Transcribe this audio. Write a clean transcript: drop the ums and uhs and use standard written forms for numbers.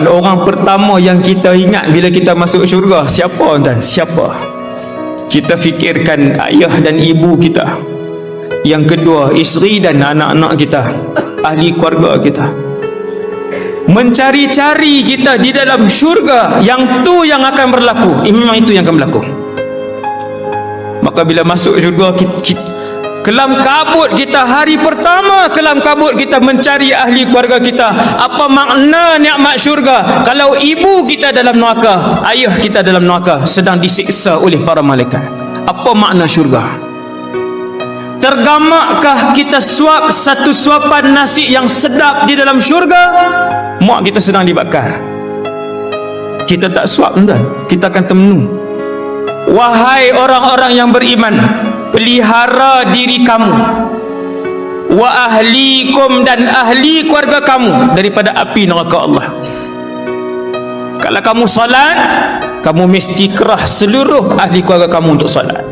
Orang pertama yang kita ingat bila kita masuk syurga siapa tuan? Siapa? Kita fikirkan ayah dan ibu kita. Yang kedua, isteri dan anak-anak kita, ahli keluarga kita. Mencari-cari kita di dalam syurga, yang tu yang akan berlaku. Memang itu yang akan berlaku. Maka bila masuk syurga, kelam kabut kita, hari pertama kelam kabut kita mencari ahli keluarga kita. Apa makna nikmat syurga kalau ibu kita dalam neraka, ayah kita dalam neraka, sedang disiksa oleh para malaikat? Apa makna syurga? Tergamakkah kita suap satu suapan nasi yang sedap di dalam syurga? Mak kita sedang dibakar, kita tak suap tuan, kita akan termenung. Wahai orang-orang yang beriman, pelihara diri kamu, wa ahlikum, dan ahli keluarga kamu daripada api neraka Allah. Kalau kamu salat, kamu mesti kerah seluruh ahli keluarga kamu untuk salat.